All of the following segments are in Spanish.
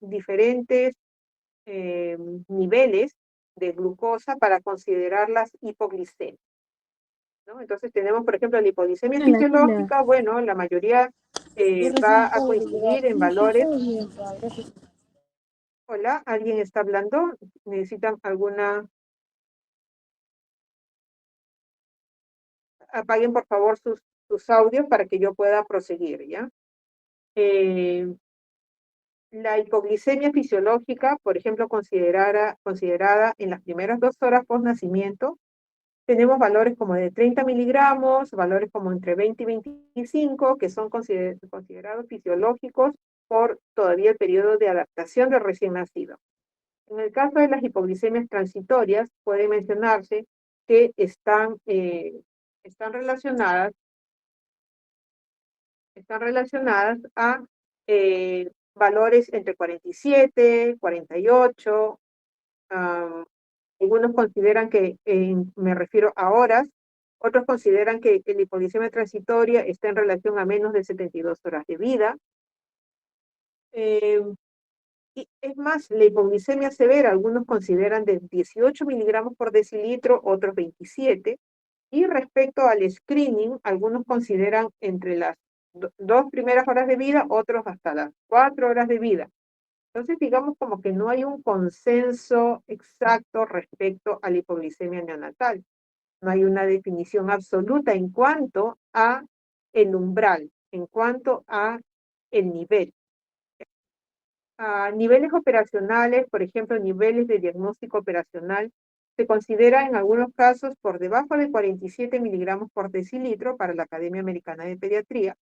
diferentes niveles de glucosa para considerar las hipoglicemias, ¿no? Entonces tenemos, por ejemplo, la hipoglicemia Hola, hola. fisiológica. Bueno, la mayoría Yo recién va a acabo de llegar. coincidir en Sí, sí, valores. todo bien, pa, gracias. Hola, ¿alguien está hablando? ¿Necesitan alguna? Apaguen por favor sus audios para que yo pueda proseguir, ¿ya? Eh, la hipoglicemia fisiológica, por ejemplo, considerada en las primeras 2 horas post nacimiento, tenemos valores como de 30 miligramos, valores como entre 20 y 25, que son considerados fisiológicos por todavía el periodo de adaptación del recién nacido. En el caso de las hipoglicemias transitorias, puede mencionarse que están relacionadas a valores entre 47, 48. Algunos consideran que, me refiero a horas, otros consideran que la hipoglicemia transitoria está en relación a menos de 72 horas de vida. Eh, y es más, la hipoglicemia severa, algunos consideran de 18 miligramos por decilitro, otros 27. Y respecto al screening, algunos consideran entre las 2 primeras horas de vida, otros hasta las 4 horas de vida. Entonces, digamos como que no hay un consenso exacto respecto a la hipoglicemia neonatal. No hay una definición absoluta en cuanto a el umbral, en cuanto a el nivel. A niveles operacionales, por ejemplo, niveles de diagnóstico operacional, se considera en algunos casos por debajo de 47 miligramos por decilitro para la Academia Americana de Pediatría.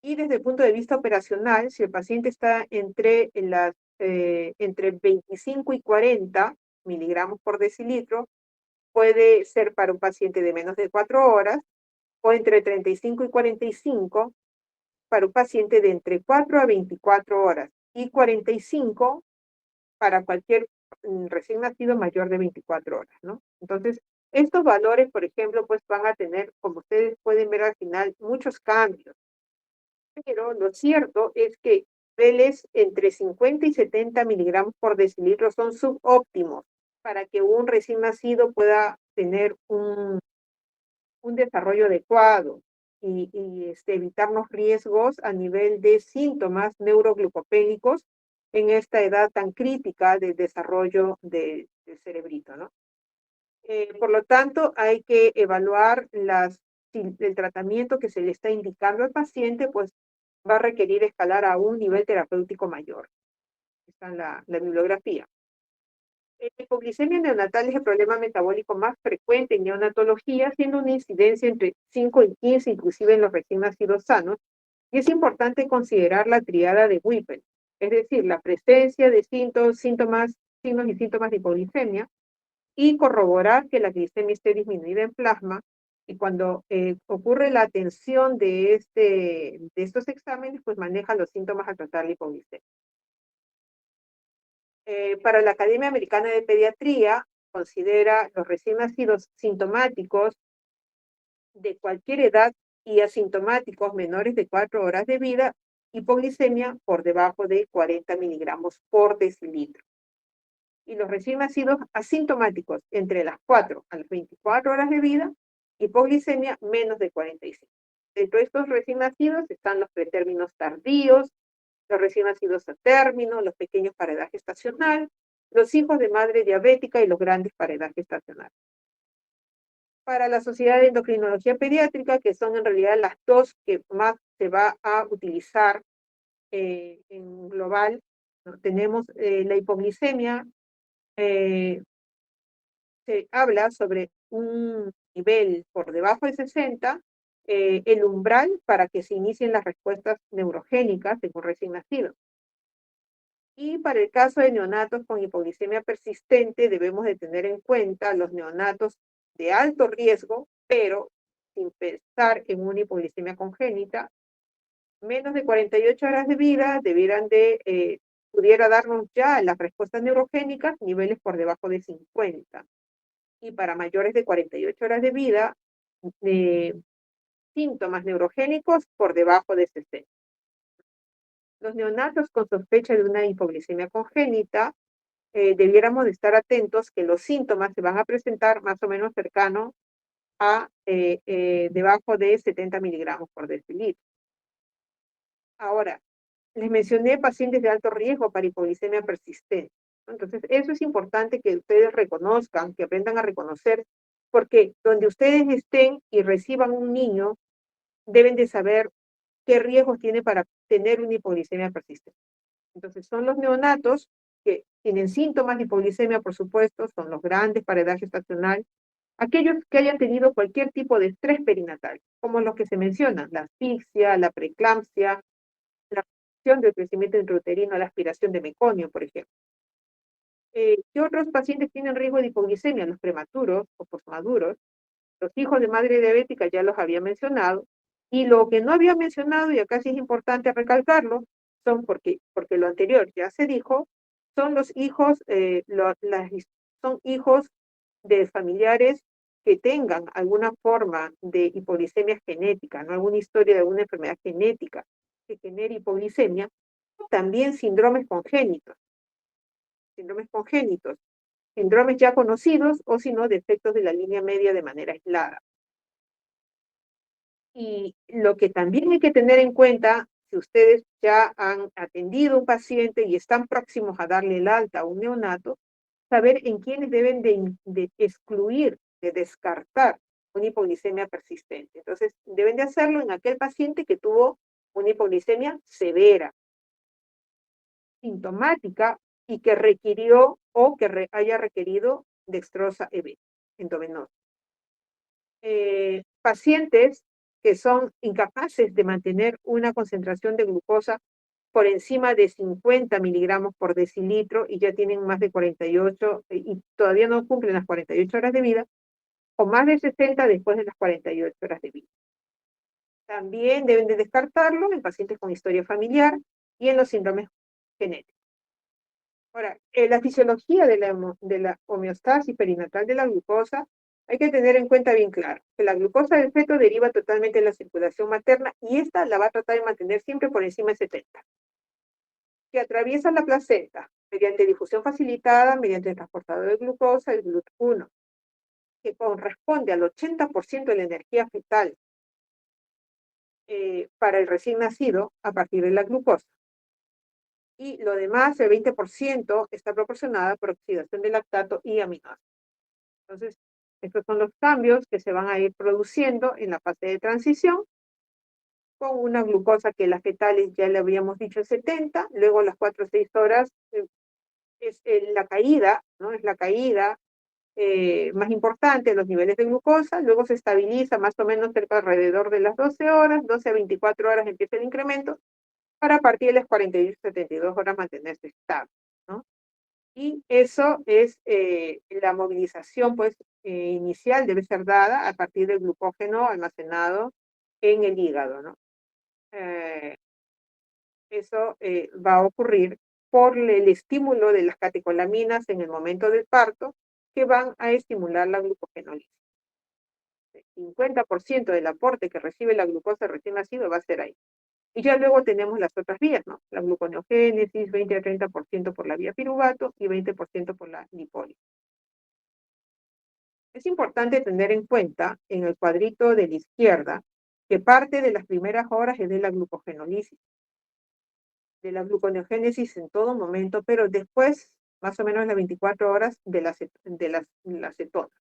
Y desde el punto de vista operacional, si el paciente está entre 25 y 40 miligramos por decilitro, puede ser para un paciente de menos de 4 horas, o entre 35 y 45 para un paciente de entre 4 a 24 horas, y 45 para cualquier recién nacido mayor de 24 horas, ¿no? Entonces, estos valores, por ejemplo, pues van a tener, como ustedes pueden ver al final, muchos cambios. Pero lo cierto es que niveles entre 50 y 70 miligramos por decilitro son subóptimos para que un recién nacido pueda tener un desarrollo adecuado y evitarnos riesgos a nivel de síntomas neuroglucopénicos en esta edad tan crítica del desarrollo del cerebrito, ¿no? Por lo tanto, hay que evaluar si el tratamiento que se le está indicando al paciente, pues va a requerir escalar a un nivel terapéutico mayor. Está en la bibliografía. La hipoglicemia neonatal es el problema metabólico más frecuente en neonatología, siendo una incidencia entre 5 y 15, inclusive en los recién nacidos sanos, y es importante considerar la triada de Whipple, es decir, la presencia de signos y síntomas de hipoglicemia, y corroborar que la glicemia esté disminuida en plasma, y cuando ocurre la atención de estos exámenes, pues maneja los síntomas al tratar la hipoglicemia. Para la Academia Americana de Pediatría, considera los recién nacidos sintomáticos de cualquier edad y asintomáticos menores de 4 horas de vida, hipoglicemia por debajo de 40 miligramos por decilitro. Y los recién nacidos asintomáticos entre las 4 a las 24 horas de vida, hipoglicemia menos de 45. Dentro de estos recién nacidos están los pretérminos tardíos, los recién nacidos a término, los pequeños para edad gestacional, los hijos de madre diabética y los grandes para edad gestacional. Para la Sociedad de Endocrinología Pediátrica, que son en realidad las dos que más se va a utilizar en global, ¿no? Tenemos la hipoglicemia. Se habla sobre un nivel por debajo de 60, el umbral para que se inicien las respuestas neurogénicas en un recién nacido. Y para el caso de neonatos con hipoglicemia persistente, debemos de tener en cuenta los neonatos de alto riesgo, pero sin pensar en una hipoglicemia congénita. Menos de 48 horas de vida pudiera darnos ya las respuestas neurogénicas, niveles por debajo de 50. Y para mayores de 48 horas de vida, síntomas neurogénicos por debajo de 60. Los neonatos con sospecha de una hipoglicemia congénita, debiéramos de estar atentos que los síntomas se van a presentar más o menos cercano a debajo de 70 miligramos por decilitro. Ahora, les mencioné pacientes de alto riesgo para hipoglicemia persistente, ¿no? Entonces, eso es importante que ustedes reconozcan, que aprendan a reconocer, porque donde ustedes estén y reciban un niño, deben de saber qué riesgos tiene para tener una hipoglicemia persistente. Entonces, son los neonatos que tienen síntomas de hipoglicemia, por supuesto, son los grandes para edad gestacional, aquellos que hayan tenido cualquier tipo de estrés perinatal, como los que se mencionan, la asfixia, la preeclampsia, la restricción del crecimiento intrauterino, la aspiración de meconio, por ejemplo. ¿Qué otros pacientes tienen riesgo de hipoglicemia? Los prematuros o posmaduros, los hijos de madre diabética ya los había mencionado, y lo que no había mencionado, y acá sí es importante recalcarlo, son porque lo anterior ya se dijo, son los hijos, son hijos de familiares que tengan alguna forma de hipoglicemia genética, ¿no? Alguna historia de alguna enfermedad genética que genere hipoglicemia, también síndromes congénitos, síndromes ya conocidos o si no, defectos de la línea media de manera aislada. Y lo que también hay que tener en cuenta, si ustedes ya han atendido a un paciente y están próximos a darle el alta a un neonato, saber en quiénes deben de excluir, de descartar una hipoglicemia persistente. Entonces, deben de hacerlo en aquel paciente que tuvo una hipoglicemia severa, sintomática y que requirió o que haya requerido dextrosa endovenosa. Pacientes que son incapaces de mantener una concentración de glucosa por encima de 50 miligramos por decilitro y ya tienen más de 48 y todavía no cumplen las 48 horas de vida, o más de 60 después de las 48 horas de vida. También deben de descartarlo en pacientes con historia familiar y en los síndromes genéticos. Ahora, la fisiología de la homeostasis perinatal de la glucosa, hay que tener en cuenta bien claro que la glucosa del feto deriva totalmente de la circulación materna y esta la va a tratar de mantener siempre por encima de 70. Que atraviesa la placenta mediante difusión facilitada, mediante el transportador de glucosa, el GLUT1, que corresponde al 80% de la energía fetal para el recién nacido a partir de la glucosa. Y lo demás, el 20%, está proporcionada por oxidación de lactato y aminoácidos. Entonces, estos son los cambios que se van a ir produciendo en la fase de transición, con una glucosa que las fetales ya le habíamos dicho 70, luego a las 4 o 6 horas es la caída, ¿no? Es la caída más importante de los niveles de glucosa, luego se estabiliza más o menos cerca alrededor de las 12 horas, 12 a 24 horas empieza el incremento, para a partir de las 48 a 72 horas mantenerse estable, ¿no? Y eso es la movilización, pues, inicial debe ser dada a partir del glucógeno almacenado en el hígado, ¿no? Eso va a ocurrir por el estímulo de las catecolaminas en el momento del parto, que van a estimular la glucogenólisis. El 50% del aporte que recibe la glucosa recién nacido va a ser ahí. Y ya luego tenemos las otras vías, ¿no? La gluconeogénesis, 20 a 30% por la vía piruvato y 20% por la lipólisis. Es importante tener en cuenta en el cuadrito de la izquierda que parte de las primeras horas es de la glucogenólisis, de la gluconeogénesis en todo momento, pero después, más o menos las 24 horas, de las cetonas.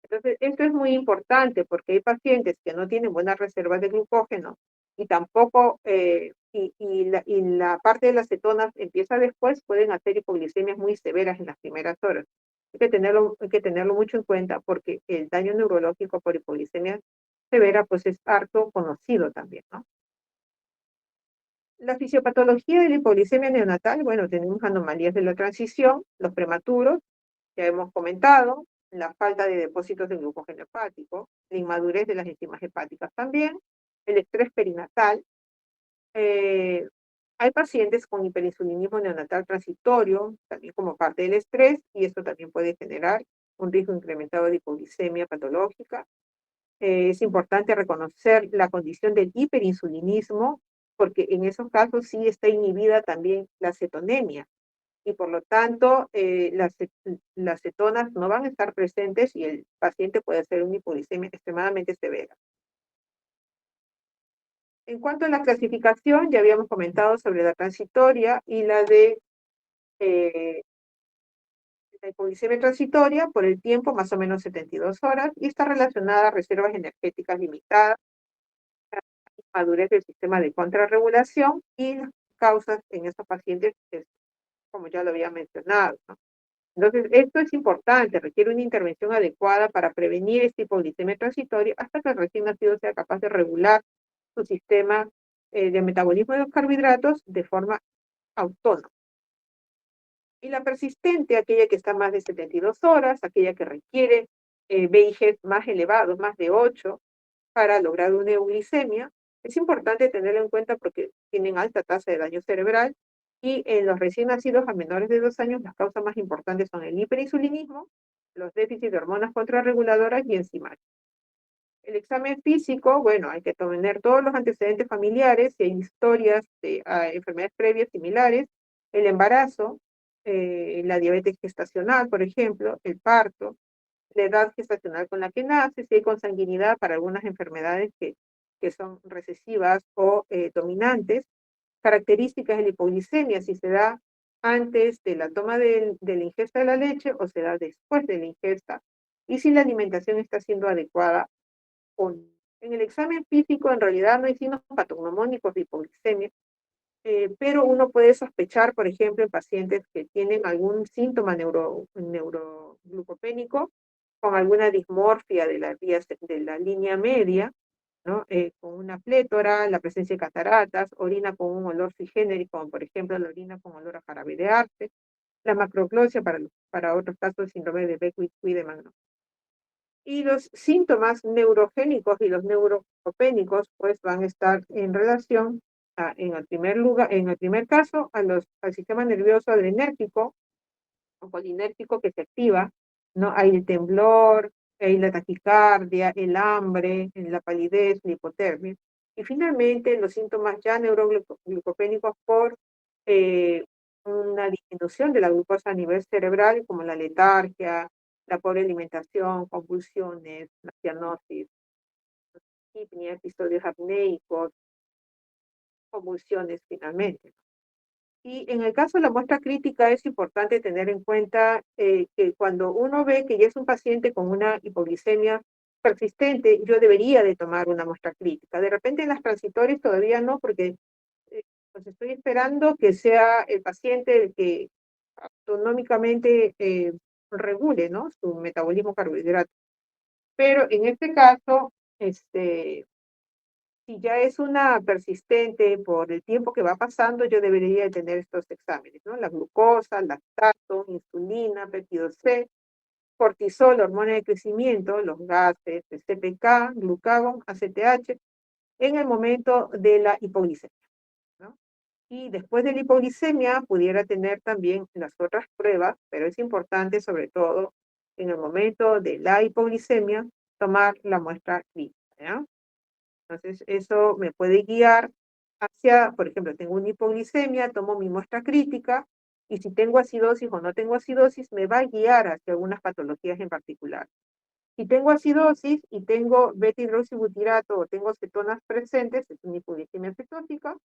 Entonces, esto es muy importante porque hay pacientes que no tienen buenas reservas de glucógeno y tampoco, y la parte de las cetonas empieza después, pueden hacer hipoglicemias muy severas en las primeras horas. Hay que tenerlo mucho en cuenta porque el daño neurológico por hipoglicemia severa pues es harto conocido también, ¿no? La fisiopatología de la hipoglicemia neonatal, bueno, tenemos anomalías de la transición, los prematuros, ya hemos comentado, la falta de depósitos de glucógeno hepático, la inmadurez de las enzimas hepáticas también, el estrés perinatal. Hay pacientes con hiperinsulinismo neonatal transitorio, también como parte del estrés, y esto también puede generar un riesgo incrementado de hipoglicemia patológica. Es importante reconocer la condición del hiperinsulinismo porque en esos casos sí está inhibida también la cetonemia y por lo tanto las cetonas no van a estar presentes y el paciente puede hacer una hipoglicemia extremadamente severa. En cuanto a la clasificación, ya habíamos comentado sobre la transitoria y la de la hipoglicemia transitoria por el tiempo, más o menos 72 horas, y está relacionada a reservas energéticas limitadas, madurez del sistema de contrarregulación y las causas en estos pacientes, como ya lo había mencionado, ¿no? Entonces, esto es importante, requiere una intervención adecuada para prevenir esta hipoglicemia transitoria hasta que el recién nacido sea capaz de regular su sistema de metabolismo de los carbohidratos de forma autónoma. Y la persistente, aquella que está más de 72 horas, aquella que requiere VIGs más elevados, más de 8, para lograr una euglicemia, es importante tenerlo en cuenta porque tienen alta tasa de daño cerebral y en los recién nacidos a menores de 2 años las causas más importantes son el hiperinsulinismo, los déficits de hormonas contrarreguladoras y enzimarios. El examen físico, bueno, hay que tener todos los antecedentes familiares, si hay historias de enfermedades previas similares, el embarazo, la diabetes gestacional, por ejemplo, el parto, la edad gestacional con la que nace, si hay consanguinidad para algunas enfermedades que son recesivas o dominantes, características de la hipoglicemia, si se da antes de la toma de la ingesta de la leche o se da después de la ingesta, y si la alimentación está siendo adecuada o no. En el examen físico en realidad no hay signos patognomónicos de hipoglicemia, pero uno puede sospechar, por ejemplo, en pacientes que tienen algún síntoma neuroglucopénico, con alguna dismorfia de de la línea media, ¿no? Con una plétora, la presencia de cataratas, orina con un olor sui generis, como por ejemplo la orina con olor a jarabe de arte, la macroglosia para otros casos de síndrome de Beckwith-Wiedemann, ¿no? Y los síntomas neurogénicos y los neurocopénicos pues van a estar en relación en el primer lugar, en el primer caso al sistema nervioso adrenérgico o colinérgico que se activa, ¿no? Hay el temblor, hay la taquicardia, el hambre, la palidez, la hipotermia. Y finalmente los síntomas ya neuroglucopénicos por eh, una disminución de la glucosa a nivel cerebral, como la letargia, la pobre alimentación, convulsiones, la cianosis, hipnea, episodios apneicos, convulsiones finalmente. Y en el caso de la muestra crítica es importante tener en cuenta que cuando uno ve que ya es un paciente con una hipoglicemia persistente, yo debería de tomar una muestra crítica. De repente en las transitorias todavía no, porque pues estoy esperando que sea el paciente el que autonómicamente regule, ¿no?, su metabolismo carbohidrato. Pero en este caso, si ya es una persistente por el tiempo que va pasando, yo debería de tener estos exámenes, ¿no? La glucosa, lactato, insulina, péptido C, cortisol, hormona de crecimiento, los gases, el CPK, glucagón, ACTH, en el momento de la hipoglicemia, ¿no? Y después de la hipoglicemia pudiera tener también las otras pruebas, pero es importante sobre todo en el momento de la hipoglicemia tomar la muestra clínica, ¿ya? Entonces, eso me puede guiar hacia, por ejemplo, tengo una hipoglicemia, tomo mi muestra crítica, y si tengo acidosis o no tengo acidosis, me va a guiar hacia algunas patologías en particular. Si tengo acidosis y tengo beta-hidroxibutirato o tengo cetonas presentes, es una hipoglicemia cetótica.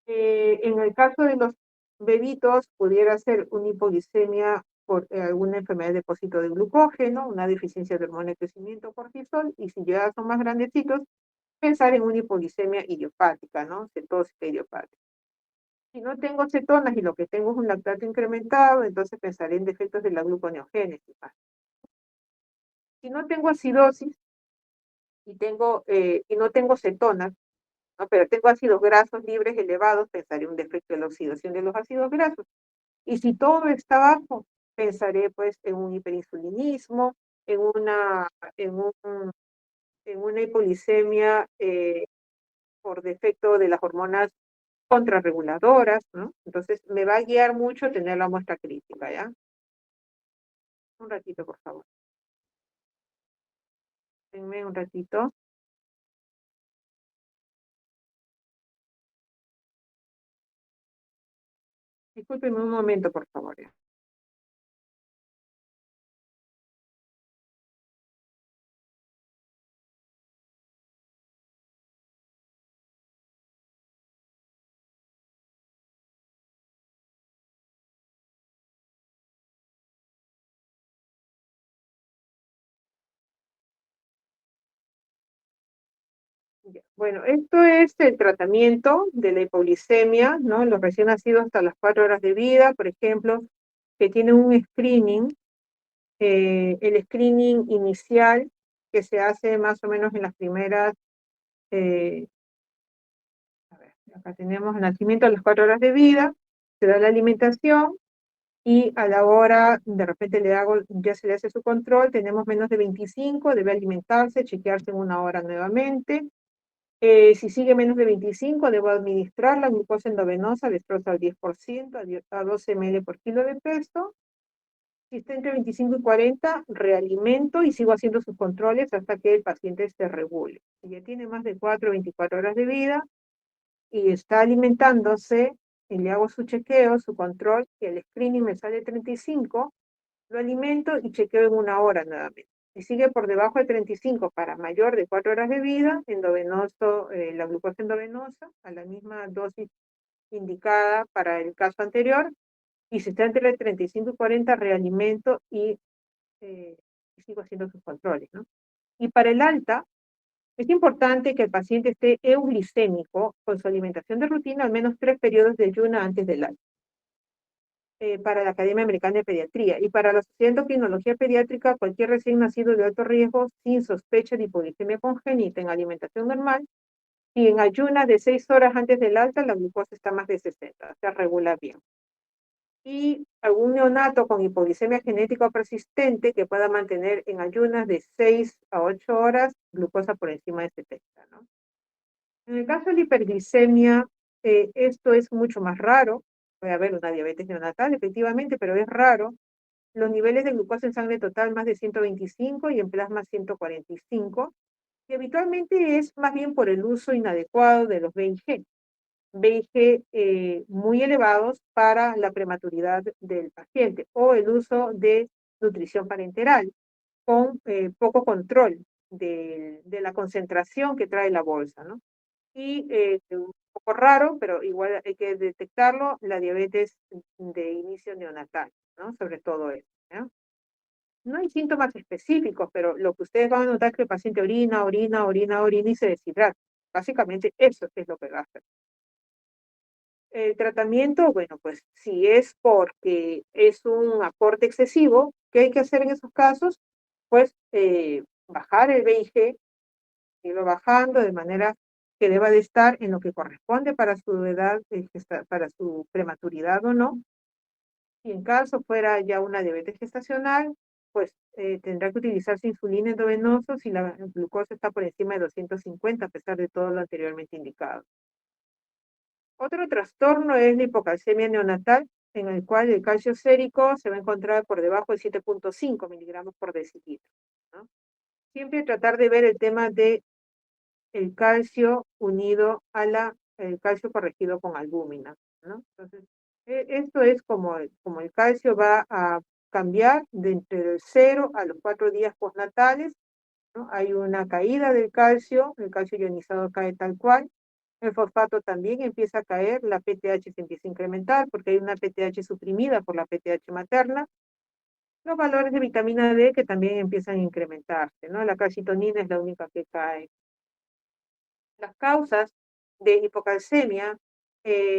En el caso de los bebitos, pudiera ser una hipoglicemia por alguna enfermedad de depósito de glucógeno, una deficiencia de hormona de crecimiento cortisol, y si ya son más grandecitos, pensar en una hipoglicemia idiopática, ¿no? Cetósica idiopática. Si no tengo cetonas y lo que tengo es un lactato incrementado, entonces pensaré en defectos de la gluconeogénesis. Si no tengo acidosis y no tengo cetonas, ¿no?, pero tengo ácidos grasos libres elevados, pensaré en un defecto de la oxidación de los ácidos grasos. Y si todo está bajo, pensaré pues en un hiperinsulinismo, en una, en un, en una hipoglicemia por defecto de las hormonas contrarreguladoras, ¿no? Entonces, me va a guiar mucho tener la muestra crítica, ¿ya? Un ratito, por favor. Denme un ratito. Discúlpeme un momento, por favor. Ya. Bueno, esto es el tratamiento de la hipoglicemia, ¿no? Los recién nacidos hasta las 4 horas de vida, por ejemplo, que tienen un screening, el screening inicial que se hace más o menos en las primeras, eh, a ver, acá tenemos el nacimiento a las 4 horas de vida, se da la alimentación y a la hora, de repente ya se le hace su control, tenemos menos de 25, debe alimentarse, chequearse en una hora nuevamente. Si sigue menos de 25, debo administrar la glucosa endovenosa, destroza al 10%, a 12 ml por kilo de peso. Si está entre 25 y 40, realimento y sigo haciendo sus controles hasta que el paciente se regule. Si ya tiene más de 4 o 24 horas de vida y está alimentándose, y le hago su chequeo, su control, y el screening me sale 35, lo alimento y chequeo en una hora nuevamente. Si sigue por debajo de 35 para mayor de 4 horas de vida, endovenoso, la glucosa endovenosa, a la misma dosis indicada para el caso anterior, y si está entre 35 y 40, realimento y sigo haciendo sus controles, ¿no? Y para el alta, es importante que el paciente esté euglicémico con su alimentación de rutina al menos 3 periodos de ayuno antes del alta. Para la Academia Americana de Pediatría. Y para la Sociedad de Endocrinología Pediátrica, cualquier recién nacido de alto riesgo sin sospecha de hipoglicemia congénita en alimentación normal y en ayunas de 6 horas antes del alta, la glucosa está más de 60, se regula bien. Y algún neonato con hipoglicemia genética o persistente que pueda mantener en ayunas de 6 a 8 horas glucosa por encima de 70, ¿no? En el caso de la hiperglicemia, esto es mucho más raro. Puede haber una diabetes neonatal, efectivamente, pero es raro. Los niveles de glucosa en sangre total más de 125 y en plasma 145, y habitualmente es más bien por el uso inadecuado de los VIG. VIG muy elevados para la prematuridad del paciente o el uso de nutrición parenteral con poco control de la concentración que trae la bolsa, ¿no? Y un poco raro, pero igual hay que detectarlo, la diabetes de inicio neonatal, ¿no? Sobre todo eso, ¿no? No hay síntomas específicos, pero lo que ustedes van a notar es que el paciente orina, orina, orina, orina y se deshidrata. Básicamente eso es lo que va a hacer. El tratamiento, bueno, pues si es porque es un aporte excesivo, ¿qué hay que hacer en esos casos? Pues bajar el VIG, irlo bajando de manera que deba de estar en lo que corresponde para su edad, para su prematuridad o no. Y en caso fuera ya una diabetes gestacional, pues tendrá que utilizarse insulina endovenosa si la glucosa está por encima de 250, a pesar de todo lo anteriormente indicado. Otro trastorno es la hipocalcemia neonatal, en el cual el calcio sérico se va a encontrar por debajo de 7.5 miligramos por decilitro, ¿no? Siempre tratar de ver el tema de el calcio unido a el calcio corregido con albúmina, ¿no? Entonces, esto es como el calcio va a cambiar de entre el 0 a los 4 días postnatales, ¿no? Hay una caída del calcio, el calcio ionizado cae tal cual, el fosfato también empieza a caer, la PTH se empieza a incrementar porque hay una PTH suprimida por la PTH materna, los valores de vitamina D que también empiezan a incrementarse, ¿no? La calcitonina es la única que cae. Las causas de hipocalcemia,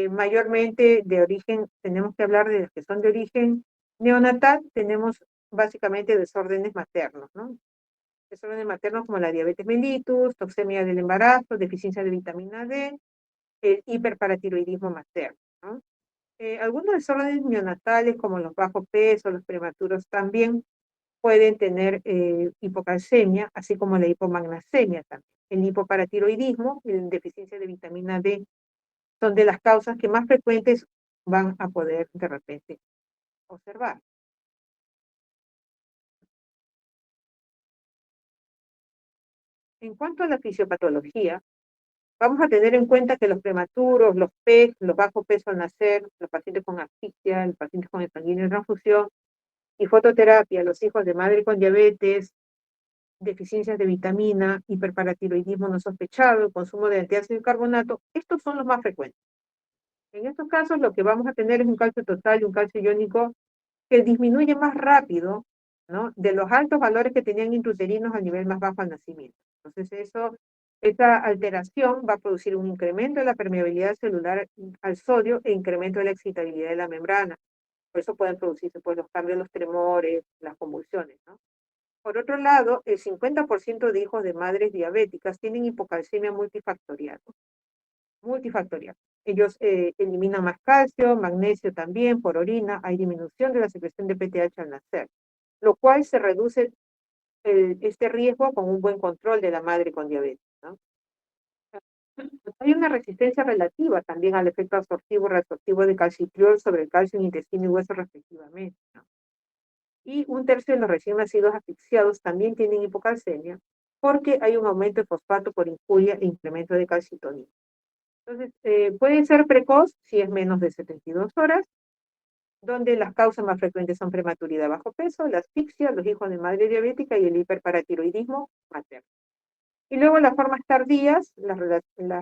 mayormente de origen, tenemos que hablar de las que son de origen neonatal, tenemos básicamente desórdenes maternos, ¿no? Desórdenes maternos como la diabetes mellitus, toxemia del embarazo, deficiencia de vitamina D, el hiperparatiroidismo materno, ¿no? Algunos desórdenes neonatales como los bajos pesos, los prematuros también pueden tener hipocalcemia, así como la hipomagnesemia también. El hipoparatiroidismo, la deficiencia de vitamina D, son de las causas que más frecuentes van a poder de repente observar. En cuanto a la fisiopatología, Vamos a tener en cuenta que los prematuros, los PEC, los bajo peso al nacer, los pacientes con asfixia, los pacientes con sanguíneo en transfusión y fototerapia, los hijos de madre con diabetes, deficiencias de vitamina, hiperparatiroidismo no sospechado, consumo de antiácido y carbonato, estos son los más frecuentes. En estos casos lo que vamos a tener es un calcio total y un calcio iónico que disminuye más rápido, ¿no?, de los altos valores que tenían intrauterinos al nivel más bajo al nacimiento. Entonces esa alteración va a producir un incremento de la permeabilidad celular al sodio e incremento de la excitabilidad de la membrana. Por eso pueden producirse pues, los cambios, los tremores, las convulsiones, ¿no? Por otro lado, el 50% de hijos de madres diabéticas tienen hipocalcemia multifactorial. Multifactorial. Ellos eliminan más calcio, magnesio también por orina, hay disminución de la secreción de PTH al nacer, lo cual se reduce este riesgo con un buen control de la madre con diabetes, ¿no? Hay una resistencia relativa también al efecto absortivo y reabsortivo de calcitriol sobre el calcio en intestino y hueso respectivamente, ¿no? Y un tercio de los recién nacidos asfixiados también tienen hipocalcemia porque hay un aumento de fosfato por injuria e incremento de calcitonina. Entonces, puede ser precoz si es menos de 72 horas, donde las causas más frecuentes son prematuridad bajo peso, la asfixia, los hijos de madre diabética y el hiperparatiroidismo materno. Y luego las formas tardías, las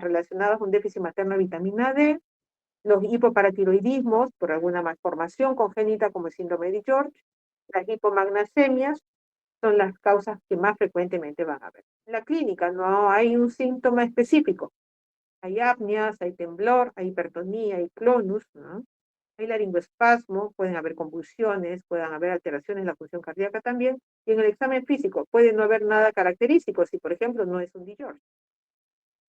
relacionadas con déficit materno de vitamina D, los hipoparatiroidismos por alguna malformación congénita como el síndrome de George, las hipomagnasemias son las causas que más frecuentemente van a ver. En la clínica no hay un síntoma específico. Hay apneas, hay temblor, hay hipertonía, hay clonus, ¿no? Hay laringoespasmo, pueden haber convulsiones, pueden haber alteraciones en la función cardíaca también, y en el examen físico puede no haber nada característico si, por ejemplo, no es un DiGeorge.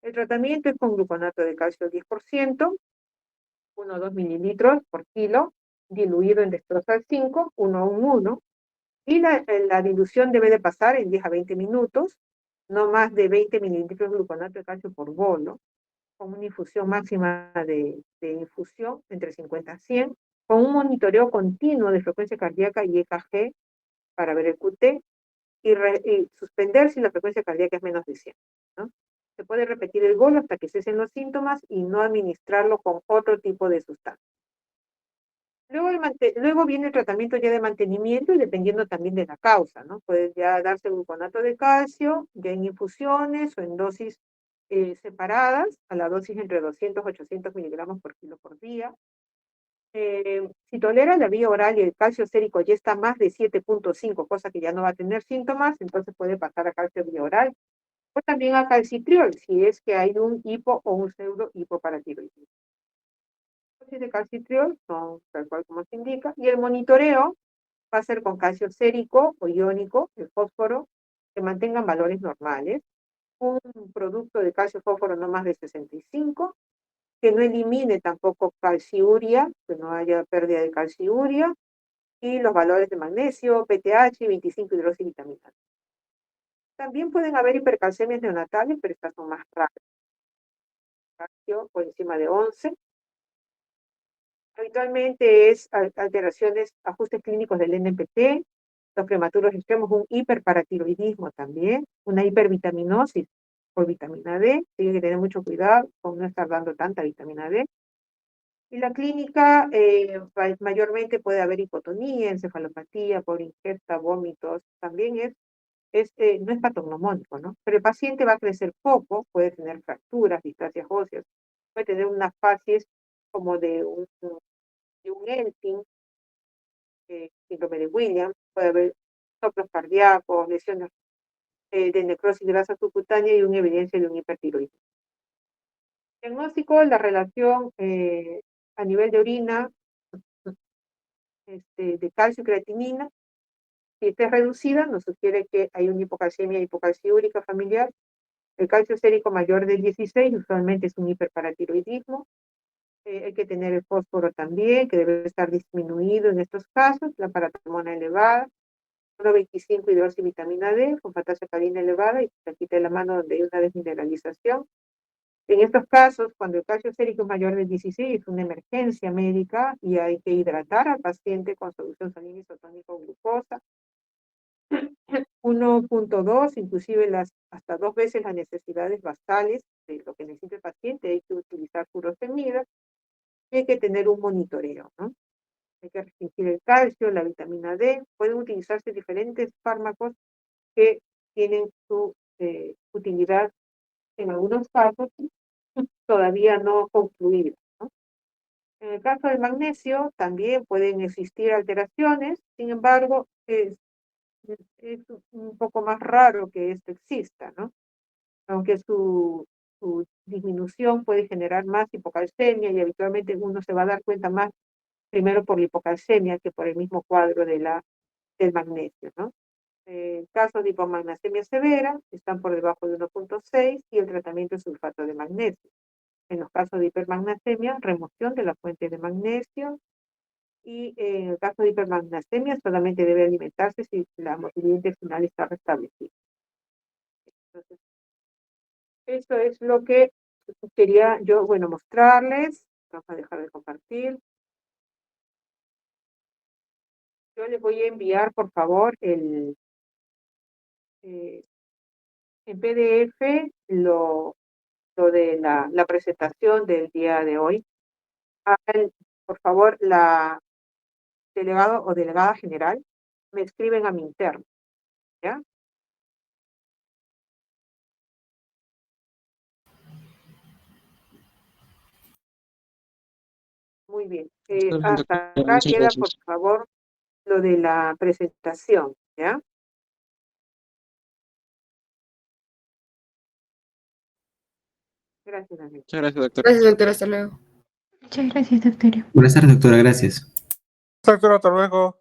El tratamiento es con gluconato de calcio 10%, 1 o 2 mililitros por kilo, diluido en dextrosal 5, 1 a 1, y la dilución debe de pasar en 10 a 20 minutos, no más de 20 mililitros de gluconato de calcio por bolo, con una infusión máxima de infusión entre 50 a 100, con un monitoreo continuo de frecuencia cardíaca y EKG para ver el QT y suspender si la frecuencia cardíaca es menos de 100, ¿no? Se puede repetir el bolo hasta que cesen los síntomas y no administrarlo con otro tipo de sustancia. Luego viene el tratamiento ya de mantenimiento y dependiendo también de la causa, ¿no? Puede ya darse gluconato de calcio, ya en infusiones o en dosis separadas, a la dosis entre 200 y 800 miligramos por kilo por día. Si tolera la vía oral y el calcio sérico ya está más de 7.5, cosa que ya no va a tener síntomas, entonces puede pasar a calcio vía oral o también a calcitriol, si es que hay un hipo o un pseudo hipoparatiroidismo. Dosis de calcitriol son tal cual como se indica, y el monitoreo va a ser con calcio sérico o iónico, el fósforo, que mantengan valores normales, un producto de calcio fósforo no más de 65, que no elimine tampoco calciuria, que no haya pérdida de calciuria, y los valores de magnesio, PTH, 25 hidroxivitamina. También pueden haber hipercalcemias neonatales, pero estas son más raras. Calcio por encima de 11. Habitualmente es alteraciones, ajustes clínicos del NPT, los prematuros extremos, un hiperparatiroidismo también, una hipervitaminosis por vitamina D, tiene que tener mucho cuidado con no estar dando tanta vitamina D. Y la clínica mayormente puede haber hipotonía, encefalopatía por ingesta, vómitos, también no es patognomónico, ¿no? Pero el paciente va a crecer poco, puede tener fracturas, distrasias óseas, puede tener unas facies como de un ELTIN, síndrome de Williams, puede haber soplos cardíacos, lesiones de necrosis grasa subcutánea y una evidencia de un hipertiroidismo. Diagnóstico, la relación a nivel de orina de calcio y creatinina, si está reducida, nos sugiere que hay una hipocalcemia, hipocalciúrica familiar. El calcio sérico mayor de 16 usualmente es un hiperparatiroidismo. Hay que tener el fósforo también, que debe estar disminuido en estos casos, la paratomona elevada, 1,25 hidroxivitamina D, con potasio alcalina elevada y taquita de la mano donde hay una desmineralización. En estos casos, cuando el calcio sérico es mayor de 16, es una emergencia médica y hay que hidratar al paciente con solución salina isotónica o glucosa. 1.2, inclusive hasta 2 veces las necesidades basales de lo que necesita el paciente, hay que utilizar furosemida y hay que tener un monitoreo, ¿no? Hay que restringir el calcio, la vitamina D, pueden utilizarse diferentes fármacos que tienen su utilidad en algunos casos todavía no concluida, ¿no? En el caso del magnesio también pueden existir alteraciones, sin embargo, es un poco más raro que esto exista, ¿no? Aunque su disminución puede generar más hipocalcemia y habitualmente uno se va a dar cuenta más primero por la hipocalcemia que por el mismo cuadro del magnesio, ¿no? En caso de hipomagnesemia severa, están por debajo de 1.6 y el tratamiento es sulfato de magnesio. En los casos de hipermagnesemia, remoción de la fuente de magnesio y en el caso de hipermagnesemia solamente debe alimentarse si la motilidad intestinal está restablecida. Entonces, eso es lo que quería yo, bueno, mostrarles. Vamos a dejar de compartir. Yo les voy a enviar, por favor, en PDF lo de la presentación del día de hoy. Por favor, la delegado o delegada general me escriben a mi interno, ¿ya? Muy bien. Hasta acá Muchas queda, por gracias. favor, lo de la presentación, ¿ya? Gracias, Daniel. Muchas gracias, doctor. Gracias, doctora. Hasta luego. Muchas gracias, doctora. Buenas tardes, doctora. Gracias. Doctor, hasta luego.